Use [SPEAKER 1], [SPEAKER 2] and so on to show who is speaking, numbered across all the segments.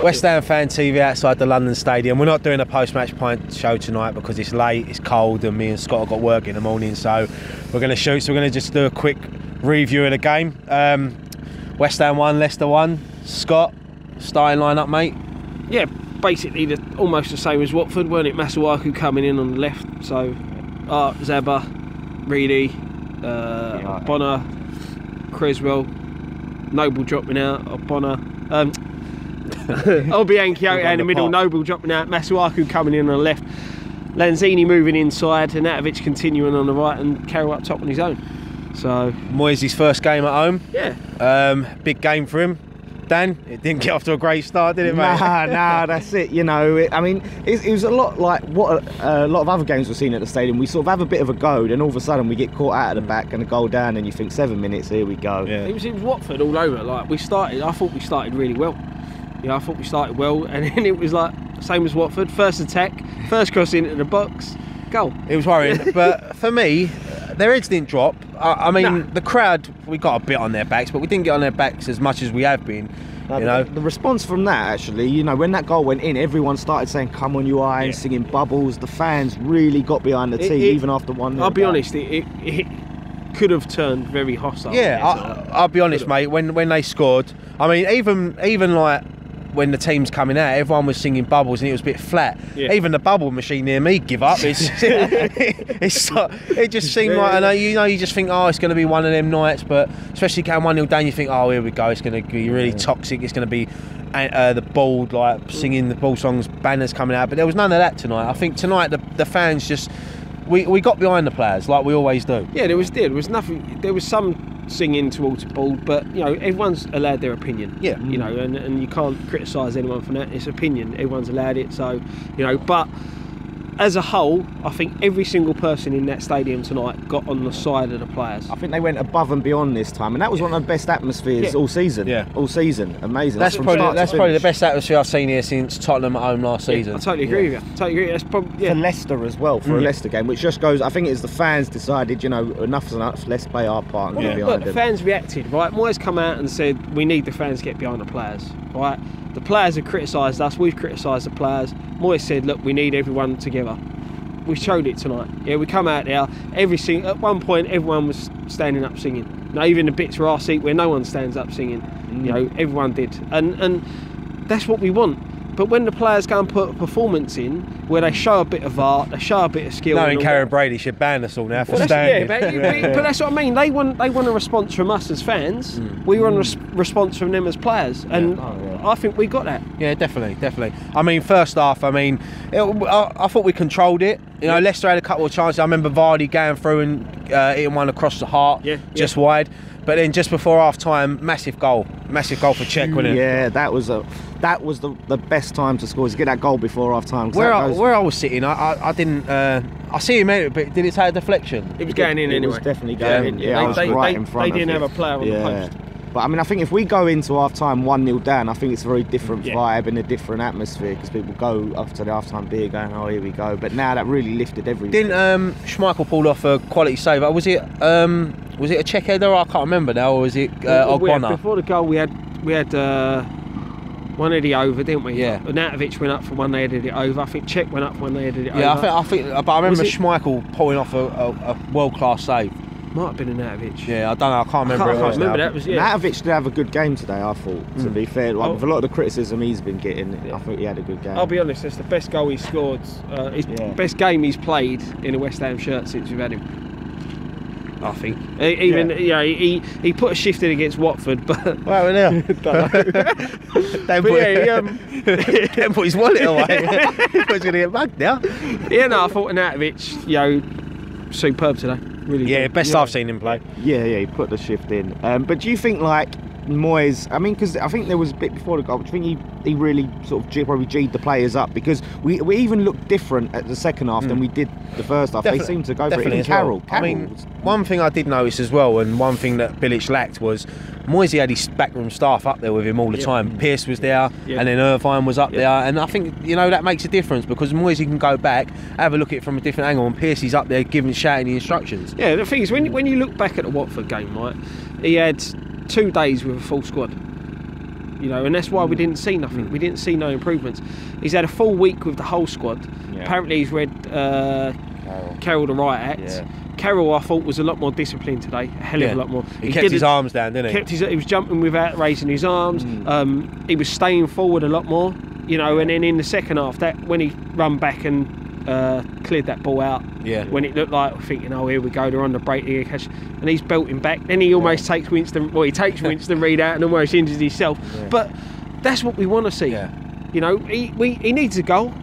[SPEAKER 1] West Ham Fan TV outside the London Stadium. We're not doing a post-match pint show tonight because it's late, it's cold, and me and Scott have got work in the morning, so we're going to shoot. So we're going to just do a quick review of the game. West Ham 1, Leicester 1. Scott, starting line-up, mate?
[SPEAKER 2] Yeah, basically almost the same as Watford, weren't it? Masuaku coming in on the left, so Zeba, Reedy, Bonner, Creswell, Noble dropping out, Bonner, Obiang Kyoto in the middle, Noble dropping out, Masuaku coming in on the left, Lanzini moving inside, and Natovic continuing on the right, and Carroll up top on his own. So
[SPEAKER 1] Moyes' first game at home.
[SPEAKER 2] Yeah.
[SPEAKER 1] Big game for him. Dan, it didn't get off to a great start, did it, mate?
[SPEAKER 3] Nah, that's it. You know, it was a lot like what a lot of other games we've seen at the stadium. We sort of have a bit of a go, then all of a sudden we get caught out of the back and a goal down, and you think 7 minutes, here we go.
[SPEAKER 2] Yeah. It was Watford all over. Like I thought we started really well. I thought we started well, and then it was like same as Watford. First attack, first cross into the box, goal.
[SPEAKER 1] It was worrying, but for me, their heads didn't drop. I mean, the crowd, we got a bit on their backs, but we didn't get on their backs as much as we have been.
[SPEAKER 3] The response from that, actually, you know, when that goal went in, everyone started saying, "Come on, you Irons," singing Bubbles. The fans really got behind the team, even after 1-0.
[SPEAKER 2] I'll be honest, it could have turned very hostile.
[SPEAKER 1] Yeah, I'll be honest, mate. When they scored, I mean, even like when the team's coming out, everyone was singing Bubbles and it was a bit flat. Yeah. Even the bubble machine near me give up. It just seemed like, you just think, oh, it's going to be one of them nights, but especially going 1-0 down, you think, oh, here we go, it's going to be really toxic, it's going to be the ball, like singing the ball songs, banners coming out, but there was none of that tonight. I think tonight the fans just, we got behind the players like we always do.
[SPEAKER 2] Yeah, there was nothing, there was some singing towards the ball, but you know, everyone's allowed their opinion.
[SPEAKER 1] Yeah.
[SPEAKER 2] You know, and you can't criticise anyone for that. It's opinion. Everyone's allowed it. So, you know, but as a whole, I think every single person in that stadium tonight got on the side of the players.
[SPEAKER 3] I think they went above and beyond this time, and that was one of the best atmospheres all season.
[SPEAKER 1] Yeah,
[SPEAKER 3] all season, amazing.
[SPEAKER 1] That's probably the best atmosphere I've seen here since Tottenham at home last season.
[SPEAKER 2] I totally agree with you. Totally agree. That's probably
[SPEAKER 3] for Leicester as well, for a Leicester game, which just goes. I think it's the fans decided, you know, enough's enough. Let's play our part and get behind them.
[SPEAKER 2] The fans reacted, right? Moyes come out and said we need the fans to get behind the players, right? The players have criticised us. We've criticised the players. Moyes said, look, we need everyone together. We showed it tonight. Yeah, we come out there. At one point, everyone was standing up singing. Now, even the bits for our seat where no one stands up singing, you know, everyone did, and that's what we want. But when the players go and put a performance in, where they show a bit of art, they show a bit of skill.
[SPEAKER 1] Knowing Karen Brady should ban us all now for standing.
[SPEAKER 2] Yeah, but that's what I mean. They want a response from us as fans. We want a response from them as players, and I think we got that.
[SPEAKER 1] Yeah, definitely. I mean, first half, I thought we controlled it. You know, Leicester had a couple of chances. I remember Vardy going through and hitting one across the heart, just wide. But then just before half time, massive goal for Cech, wasn't it?
[SPEAKER 3] Yeah, that was the best time to score, is to get that goal before half time.
[SPEAKER 1] Where I was sitting, I didn't. I see him, but did it take a deflection?
[SPEAKER 2] It was going in anyway.
[SPEAKER 3] It was definitely going in. Yeah, I was right in front.
[SPEAKER 2] They didn't have a player on the post.
[SPEAKER 3] But I mean, I think if we go into half time 1-0 down, I think it's a very different vibe and a different atmosphere, because people go after the half time beer going, oh, here we go. But now that really lifted everything.
[SPEAKER 1] Didn't Schmeichel pull off a quality save? Was it a check header? I can't remember now. Or was it Ogbonna?
[SPEAKER 2] Before the goal, we had one headed over, didn't we?
[SPEAKER 1] Yeah.
[SPEAKER 2] Natovic went up for one, they headed it over. I think Cech went up for one, they headed it over.
[SPEAKER 1] Yeah, I think. But I remember Schmeichel pulling off a world-class save.
[SPEAKER 2] Might have been a Natovic.
[SPEAKER 1] Yeah, I don't know. I can't remember.
[SPEAKER 2] I can't remember that.
[SPEAKER 3] Natovic did have a good game today, I thought. To be fair, with a lot of the criticism he's been getting, I think he had a good game.
[SPEAKER 2] I'll be honest, that's the best goal he scored. Best game he's played in a West Ham shirt since we've had him. I think. He put a shift in against Watford, but
[SPEAKER 1] well, now don't put his wallet away. He's going to get mugged now.
[SPEAKER 2] Yeah, no, I thought Natovic, superb today. Really good.
[SPEAKER 1] Best I've seen him play.
[SPEAKER 3] Yeah, he put the shift in. But do you think, like, Moyes, I mean, because I think there was a bit before the goal, do you think he really sort of probably G'd the players up? Because we even looked different at the second half than we did the first half. They seemed to go for it. And Carroll,
[SPEAKER 1] I mean, one thing I did notice as well, and one thing that Bilic lacked, was Moyes had his backroom staff up there with him all the time. Pearce was there, and then Irvine was up there, and I think, you know, that makes a difference, because Moyes can go back, have a look at it from a different angle, and Pearce is up there shouting the instructions.
[SPEAKER 2] Yeah, the thing is, when you look back at the Watford game, right, he had 2 days with a full squad. you know, and that's why we didn't see nothing. We didn't see no improvements. He's had a full week with the whole squad.
[SPEAKER 3] Yeah.
[SPEAKER 2] Apparently he's read Carroll the Riot Act.
[SPEAKER 3] Yeah.
[SPEAKER 2] Carroll, I thought, was a lot more disciplined today, a hell of a lot more.
[SPEAKER 1] He kept his arms down, didn't he?
[SPEAKER 2] He was jumping without raising his arms. He was staying forward a lot more, you know, and then in the second half, that when he run back and cleared that ball out, when it looked like thinking, oh, here we go, they're on the break here, and he's belting back. Then he almost takes Winston Reid out and almost injures himself. But that's what we want to see. You know, he needs a goal.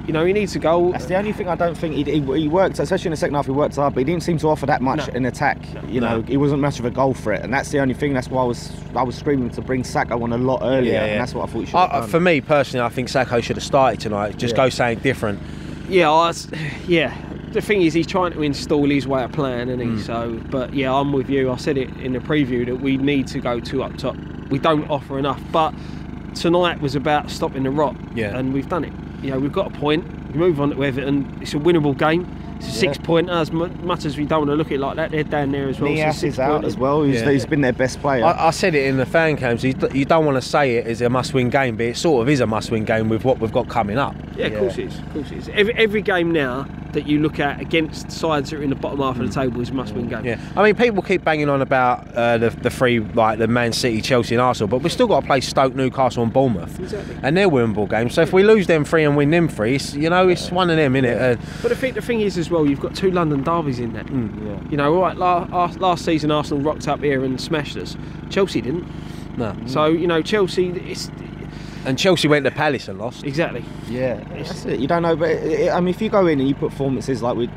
[SPEAKER 2] You know, he needs a goal.
[SPEAKER 3] That's the only thing I don't think he worked, especially in the second half. He worked hard, but he didn't seem to offer that much in attack. You know, he wasn't much of a goal threat, and that's the only thing. That's why I was screaming to bring Sacco on a lot earlier, and that's what I thought he should have done.
[SPEAKER 1] For me personally, I think Sacco should have started tonight. Just go something different.
[SPEAKER 2] The thing is, he's trying to install his way of playing, isn't he? So, but yeah, I'm with you. I said it in the preview that we need to go 2 up top. We don't offer enough, but tonight was about stopping the rot, and we've done it. You know, we've got a point. We move on to Everton. It's a winnable game. It's a 6-pointer. As much as we don't want to look at it like that, they're down there as well.
[SPEAKER 3] Nias is out as well. He's been their best player.
[SPEAKER 1] I said it in the fan cams. You don't want to say it as a must-win game, but it sort of is a must-win game with what we've got coming up.
[SPEAKER 2] Yeah, of course it is. Of course it is. Every game now that you look at against sides that are in the bottom half of the table is a must-win game.
[SPEAKER 1] Yeah, I mean, people keep banging on about the three, like the Man City, Chelsea, and Arsenal, but we've still got to play Stoke, Newcastle, and Bournemouth, and they're winnable games. So if we lose them 3 and win them 3, it's one of them, innit?
[SPEAKER 2] But the thing is as well, you've got 2 London derbies in that. You know, right? Last season, Arsenal rocked up here and smashed us. Chelsea didn't.
[SPEAKER 1] No.
[SPEAKER 2] So you know, Chelsea.
[SPEAKER 1] And Chelsea went to Palace and lost.
[SPEAKER 2] Exactly.
[SPEAKER 3] Yeah, that's it. You don't know, but I mean, if you go in and you put performances like we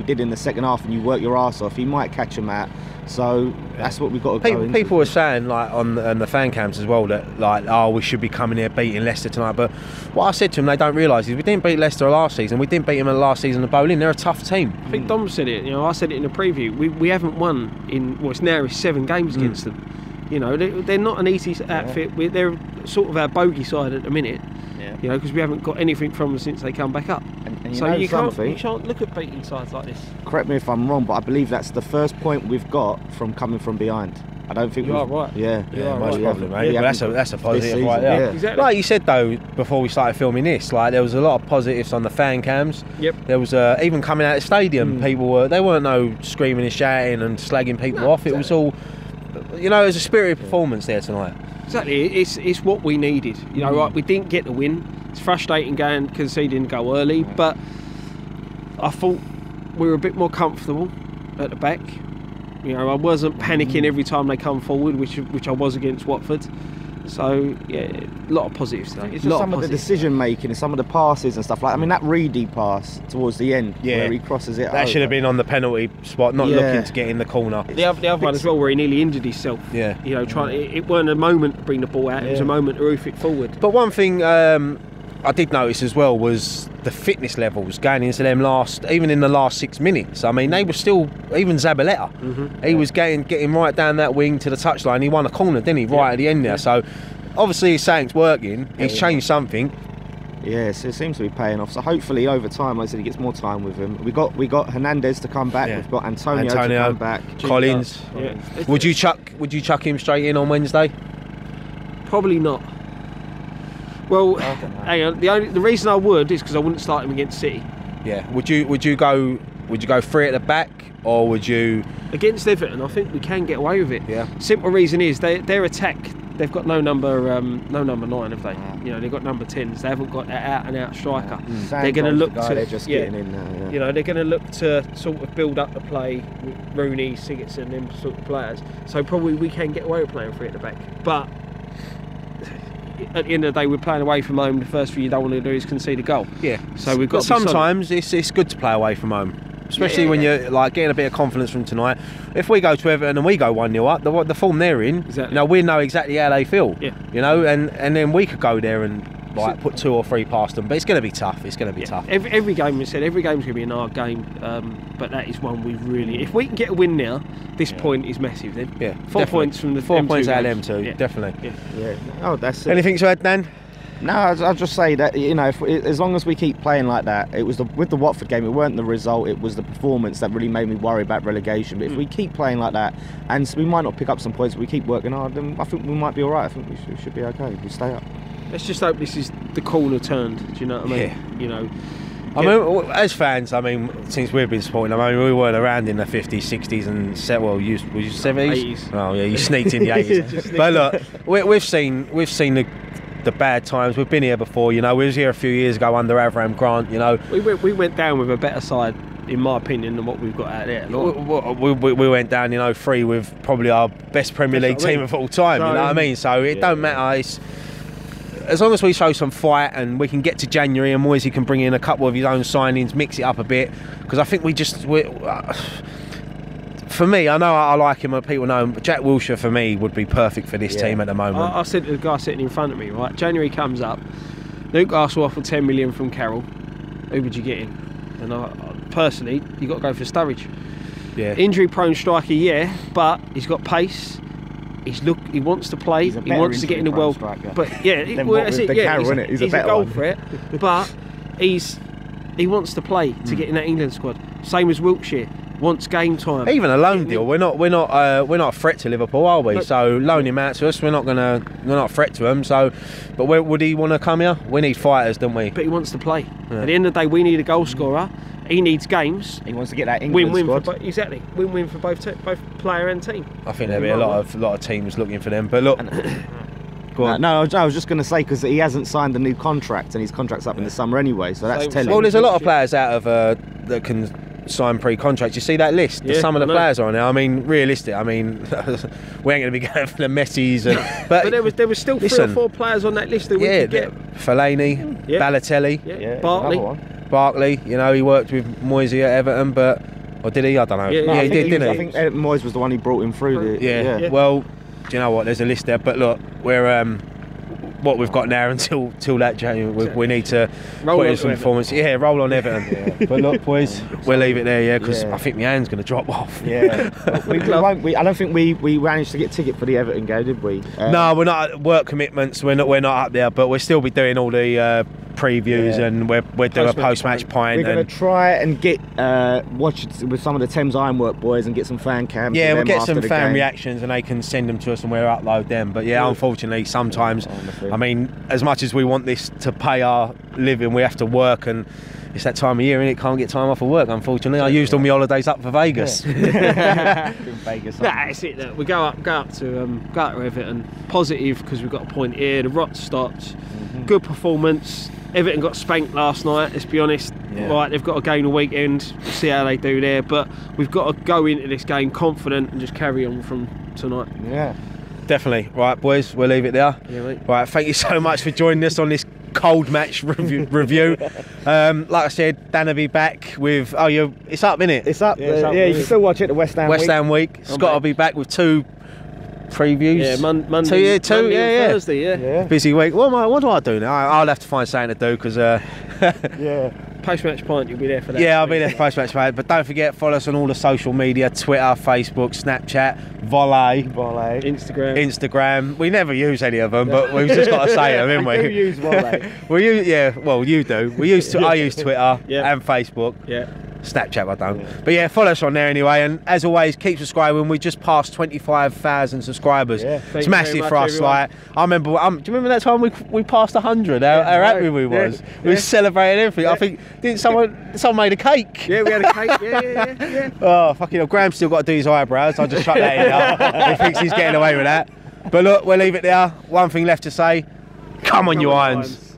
[SPEAKER 3] did in the second half and you work your arse off, you might catch them out. So that's what we've got to go into.
[SPEAKER 1] People were saying, like on the fan cams as well, that like, oh, we should be coming here beating Leicester tonight. But what I said to them, they don't realise is we didn't beat Leicester last season. We didn't beat them last season at Bowling. They're a tough team.
[SPEAKER 2] I think Dom said it. You know, I said it in the preview. We haven't won in what's now 7 games against them. You know, they're not an easy outfit. They're sort of our bogey side at the minute. You know, because we haven't got anything from them since they come back up.
[SPEAKER 3] And
[SPEAKER 2] so you can't look at beating sides like this.
[SPEAKER 3] Correct me if I'm wrong, but I believe that's the first point we've got from coming from behind. I don't think
[SPEAKER 2] you are right.
[SPEAKER 1] Most probably, mate. Yeah, that's a positive right there.
[SPEAKER 2] Yeah. Exactly.
[SPEAKER 1] Like you said though, before we started filming this, like there was a lot of positives on the fan cams. There was even coming out of the stadium, people weren't no screaming and shouting and slagging people off. It was all, you know, it was a spirited performance there tonight.
[SPEAKER 2] Exactly, it's what we needed. You know, right? We didn't get the win. It's frustrating conceding to go early, but I thought we were a bit more comfortable at the back. You know, I wasn't panicking every time they come forward, which I was against Watford. So yeah, a lot of positives today.
[SPEAKER 3] It's just some of the decision making and some of the passes and stuff like. I mean, that Reedy pass towards the end where he crosses it.
[SPEAKER 1] That should have been on the penalty spot, not looking to get in the corner.
[SPEAKER 2] The other one as well, where he nearly injured himself. You know, it weren't a moment to bring the ball out. It was a moment to roof it forward.
[SPEAKER 1] But one thing I did notice as well was the fitness levels going into them even in the last 6 minutes. I mean, they were still, even Zabaleta, he was getting right down that wing to the touchline. He won a corner, didn't he, right at the end there. So obviously something's working. He's changed something.
[SPEAKER 3] Yes, it seems to be paying off. So hopefully over time, like I said, he gets more time with him. We got Hernandez to come back. We've got Antonio to come back.
[SPEAKER 1] Collins. Would you chuck him straight in on Wednesday?
[SPEAKER 2] Probably not. Well, hang on. The reason I would is because I wouldn't start him against City.
[SPEAKER 1] Yeah. Would you go 3 at the back, or would you
[SPEAKER 2] against Everton? I think we can get away with it.
[SPEAKER 1] Yeah.
[SPEAKER 2] Simple reason is their attack. They've got no number 9, have they? You know, they've got number 10s. They haven't got an out-and-out striker.
[SPEAKER 3] They're going to look to. They're just getting in now.
[SPEAKER 2] You know, they're going to look to sort of build up the play with Rooney, Sigurdsson, them sort of players. So probably we can get away with playing 3 at the back, but at the end of the day, we're playing away from home. The first thing you don't want to do is concede a goal. Yeah. So we've got.
[SPEAKER 1] Sometimes it's good to play away from home, especially when you're like getting a bit of confidence from tonight. If we go to Everton and we go 1-0 up, the form they're in, you know, we know exactly how they feel. Yeah. You know, and then we could go there and like put 2 or 3 past them. But it's going to be tough. It's going to be tough.
[SPEAKER 2] Every game, we said, every game's going to be an hard game. But that is one we really. If we can get a win now, this point is massive. Then 4 points from the
[SPEAKER 1] 4 points out of
[SPEAKER 2] games.
[SPEAKER 1] them 2, definitely.
[SPEAKER 3] Yeah. Oh, that's it.
[SPEAKER 1] Anything to add, Dan?
[SPEAKER 3] No, I'll just say that, you know, as long as we keep playing like that, it was with the Watford game, it weren't the result, it was the performance that really made me worry about relegation. But if we keep playing like that, and we might not pick up some points, but we keep working hard, then I think we might be all right. I think we should be okay. We stay up.
[SPEAKER 2] Let's just hope this is the corner turned. Do you know what I mean?
[SPEAKER 1] Yeah.
[SPEAKER 2] You know.
[SPEAKER 1] I mean, as fans, I mean, since we've been supporting them, I mean, we weren't around in the 50s, 60s, and were you 70s?
[SPEAKER 2] 80s.
[SPEAKER 1] Oh yeah, you sneaked in the 80s. But look, we've seen the bad times. We've been here before. You know, we was here a few years ago under Avram Grant. You know,
[SPEAKER 2] we went down with a better side, in my opinion, than what we've got out there.
[SPEAKER 1] We went down, you know, free with probably our best Premier League team of all time. You know what I mean? So it don't matter. It's, as long as we show some fight and we can get to January and Moisey can bring in a couple of his own signings, mix it up a bit, because I think for me, I know I like him and people know him, but Jack Wilshere for me would be perfect for this team at the moment.
[SPEAKER 2] I said to the guy sitting in front of me, right, January comes up, Newcastle offered 10 million from Carroll, who would you get in? And I personally, you got to go for Sturridge.
[SPEAKER 1] Yeah.
[SPEAKER 2] Injury prone striker, yeah, but he's got pace. He wants to play. He wants to get in the world.
[SPEAKER 3] Striker.
[SPEAKER 2] But yeah,
[SPEAKER 3] Carroll, isn't it? He's a better
[SPEAKER 2] goal
[SPEAKER 3] one.
[SPEAKER 2] for it. But he wants to play to get in that England squad. Same as Wiltshire, wants game time.
[SPEAKER 1] Even a loan deal, we're not a threat to Liverpool, are we? So loan him out to us. We're not a threat to him. So, but where would he want to come here? We need fighters, don't we?
[SPEAKER 2] But he wants to play. Yeah. At the end of the day, we need a goal scorer. He needs games.
[SPEAKER 3] He wants to get that England squad.
[SPEAKER 2] Exactly. Win-win for both player and team.
[SPEAKER 1] I think there'll be a lot of teams looking for them. But look, go on.
[SPEAKER 3] No, I was just going to say, because he hasn't signed the new contract and his contract's up in the summer anyway, so that's telling.
[SPEAKER 1] Well, there's a lot of players out of that can sign pre-contracts. You see that list?
[SPEAKER 2] Yeah,
[SPEAKER 1] some of the players are on there. I mean, realistic. I mean, we ain't going to be going for the Messis, but
[SPEAKER 2] there was still 3 or 4 players on that list that we could get.
[SPEAKER 1] Fellaini, Balotelli,
[SPEAKER 2] Barkley.
[SPEAKER 1] You know, he worked with Moisey at Everton, or did he? I don't know. Yeah, he did, didn't he?
[SPEAKER 3] I think Moyes was the one who brought him through.
[SPEAKER 1] Yeah. Well, do you know what? There's a list there, but look, we're what we've got now until that January. We need to put in some performance. Yeah, roll on Everton. But look, boys, we'll leave it there. Because I think my hand's going to drop off.
[SPEAKER 3] Yeah. I don't think we managed to get a ticket for the Everton game, did we?
[SPEAKER 1] No, we're not. Work commitments. We're not up there, but we'll still be doing all the previews and we're doing a post-match pint.
[SPEAKER 3] We're going to try and get watch with some of the Thames Ironwork boys and get some fan cams.
[SPEAKER 1] Yeah, we'll get some fan reactions and they can send them to us and we'll upload them. But yeah, unfortunately, sometimes, I mean, as much as we want this to pay our living, we have to work, and it's that time of year and it can't get time off of work, unfortunately. I used all my holidays up for Vegas.
[SPEAKER 2] Vegas. That's it. Look, we go up to Everton. Positive because we've got a point here. The rot stopped. Good performance. Everton got spanked last night, let's be honest. Right, they've got a game a weekend. We'll see how they do there, but we've got to go into this game confident and just carry on from tonight.
[SPEAKER 3] Yeah,
[SPEAKER 1] definitely. Right, boys, we'll leave it there.
[SPEAKER 2] Yeah, mate.
[SPEAKER 1] Right, thank you so much for joining us on this cold match review. Like I said, Dan will be back with it's up, innit?
[SPEAKER 3] It's up. Yeah, you can still watch it, the West Ham week.
[SPEAKER 1] Scott will be back with 2 previews.
[SPEAKER 2] Yeah, Monday and Thursday. Yeah.
[SPEAKER 1] Busy week. What do I do now? I'll have to find something to do because
[SPEAKER 2] post-match pint, you'll be there for that.
[SPEAKER 1] Yeah, I'll be there for post-match pint. But don't forget, follow us on all the social media: Twitter, Facebook, Snapchat, Volley, Instagram. We never use any of them, but we've just got to say them, haven't we?
[SPEAKER 3] I do use Volley.
[SPEAKER 1] You do. I use Twitter and Facebook.
[SPEAKER 2] Yeah.
[SPEAKER 1] Snapchat I don't. But yeah, follow us on there anyway, and as always, keep subscribing. We just passed 25,000 subscribers. It's massive for us. Like, I remember, do you remember that time we passed 100? How happy we was. We celebrated everything. I think didn't someone made a cake?
[SPEAKER 2] Yeah, we had a cake. Yeah.
[SPEAKER 1] Oh fucking hell, Graham's still got to do his eyebrows. I'll just shut that in now. He thinks he's getting away with that. But look, we'll leave it there. One thing left to say: come on, you irons.